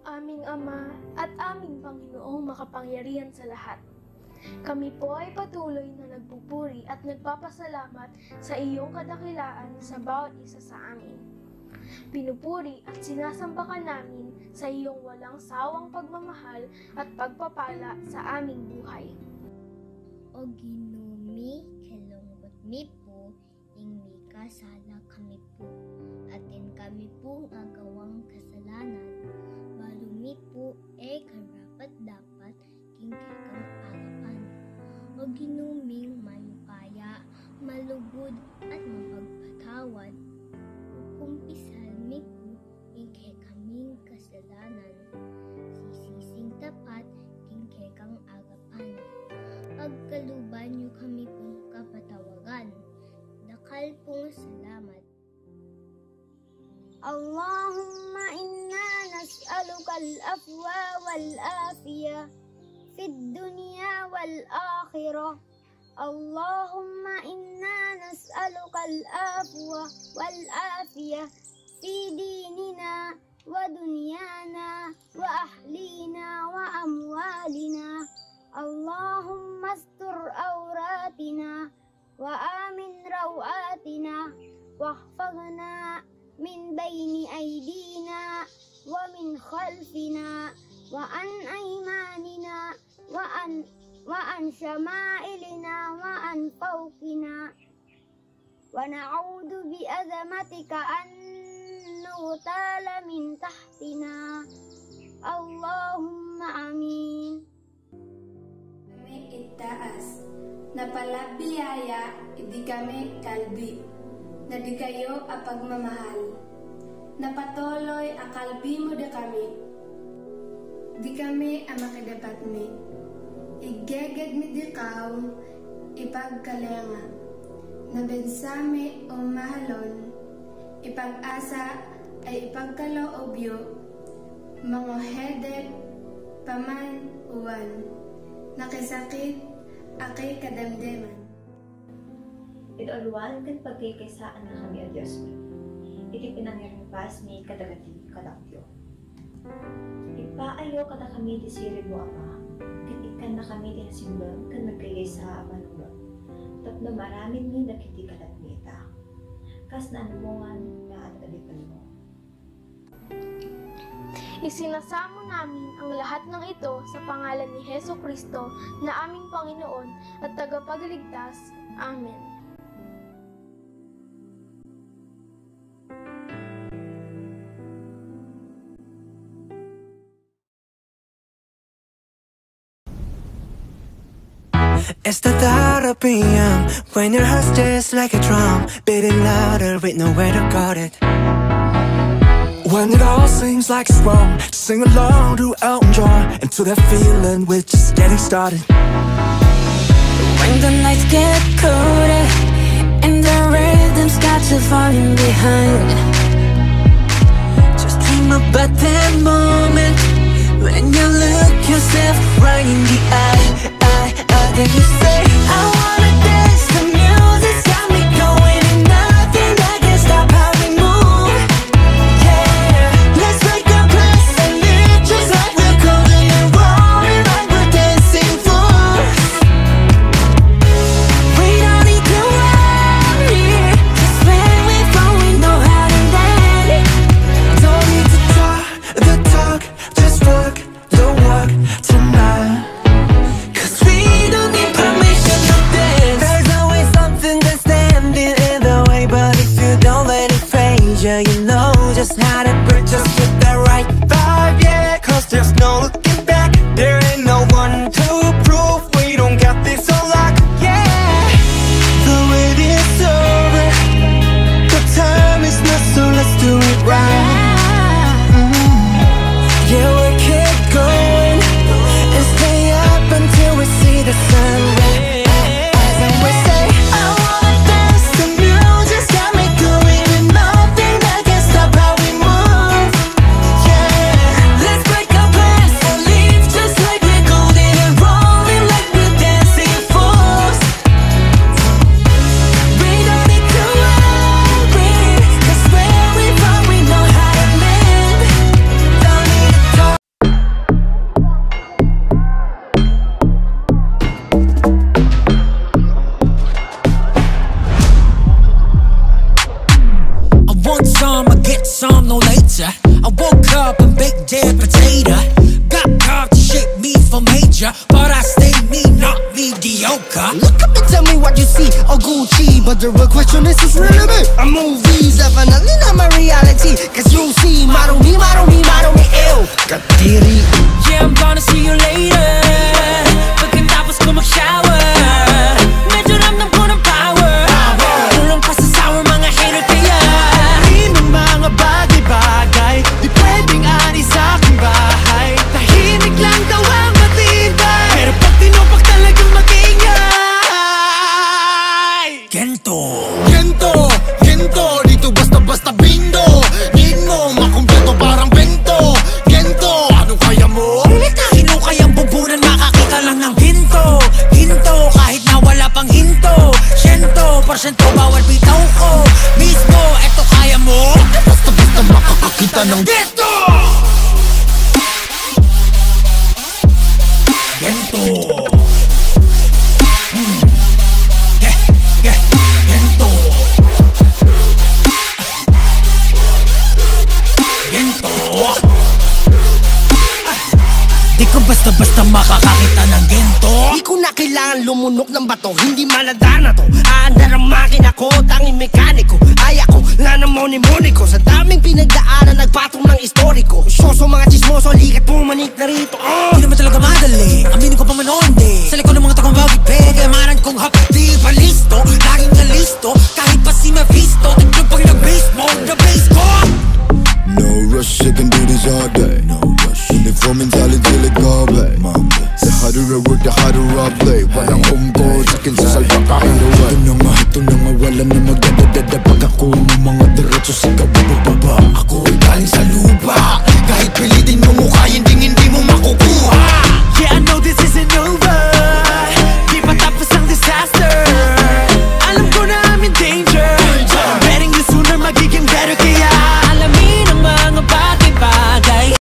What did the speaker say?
aming Ama at aming Panginoong makapangyarihan sa lahat. Kami po ay patuloy na nagpupuri at nagpapasalamat sa iyong kadakilaan sa bawat isa sa amin. Pinupuri at sinasambakan namin sa iyong walang sawang pagmamahal at pagpapala sa aming buhay. O Ginoo, kalungkot mi po, ingmi kasala kami po, atin kami pong agawang kasalanan, balumi po karapat dapat kingkikang agapan. O Ginuming mayukaya, malugod at mapagpatawad, kumpisal mi po ingke kaming kasalanan, sisising tapat kingkikang agapan. Pagkaluban niyo kami pong kapatawagan, dakal pong salamat. Allahumma inna nas'aluka al-afwa wal-afiyah fid dunya wal-akhirah. Allahumma inna nas'aluka al-afwa wal-afiyah fi dinina wa dunyana wa ahlina wa amwalina. Allahumma astur awratina wa amin rawatina wahfazna min bayni aydina wa min khalfina wa an aymanina wa an shama'ilina wa an fawqina wa na'udhu bi azamatika an nughtala min tahtina. Allahumma amin. Kami itaas, na palabiyaya, idi kami kalbi, na di kayo apagmamahal, na patuloy akalbi mo da kami, di kami amakadapat mi, igeged mi di kaw, ipagkalenga, na bensami o mahalon, ipag-asa ay ipagkaloobyo, mga hedek, paman uwan, nakisakit, akay kadamdaman. Idolwan kan pagkikaysaan na kami o Diyos mi. Iti pinangirpas mi kadagati kadakyo. Ipaayo kada kami di sirib mo Ama, kat ikan na kami di hasimbang kan nagkayaysa amanulot. Tapno maraming mi nakiti kadatmita. Kas na anumungan na adalipan mo. Isinasamo namin ang lahat ng ito sa pangalan ni Heso Kristo na aming Panginoon at tagapagligtas. Amen. It's the thought of being young, when your heart's just like a drum, beating louder with nowhere to guard it. When it all seems like it's wrong, sing along to Elton John, and to that feeling we're just getting started. When the nights get colder and the rhythm's got you falling behind, just dream about that moment when you look yourself right in the eye, then you say, I wanna dance, the music's got me going, and nothing that can stop how we move. Yeah, let's break the glass and live just like we're golden and rolling like we're dancing fools. We don't need to worry, 'cause when we fall we know how to land. Don't need to talk the talk, just walk the walk tonight. 'Cause we don't need permission to dance. There's always something that's some, I get some no later. I woke up and baked dead potato. Got God to shape me for major, but I stay me, not mediocre. Look up and tell me what you see, oh Gucci. But the real question is who's really me? A movie, definitely not my reality. Cause you see, model me, ew. Katiri. Yeah, I'm gonna see you later. Pagkatapos ko mag-shower, medyo ramdam ko ng power. Tulong pa sa sour mga hater kaya Di ng mga bagay-bagay, di pwedeng ani sa aking bahay. Tahimik lang daw ang matibay, pero pag tinupak talagang mag-ingay. Gento. Dito basta-basta bindo. Need mo makumpleto parang bento. Gento, ano kaya mo? Sino kayang bubunan makakita lang ng hinto? Kahit na wala pang hinto. 100% bawal bitaw ko. Mismo, eto kaya mo? Basta-basta makakakita ng gento. Gento. Gento. Di ko basta-basta makakakita ng gento. Di ko na kailangan lumunok ng bato, hindi malada na to. Aandar ang makina ko, tanging mekaniko. Ay ako, nanamoni-moni ko. Sa daming pinagdaanan, nagpatong ng istoriko. Syoso mga chismoso, likat pumanik na rito. Di naman talaga madali, aminin ko pa man onde. Sa likod ng mga takong bagay, pegamaran kong hapdi pa listo. Laging na listo, kahit pa si Mephisto. Tignan pag nag-base mo, na-base ko. No rush, I can do this all day. No rush. Uniform mentality like gabe. The harder I work, the harder I play. Walang umbo, sakin sa salba kahit away. Ito na nga, wala na magdadadada. Pag ako ng mga diretso, sigaw bababa. Ako ay galing sa lupa, kahit pilitin mo mukha, hindi mo makukuha.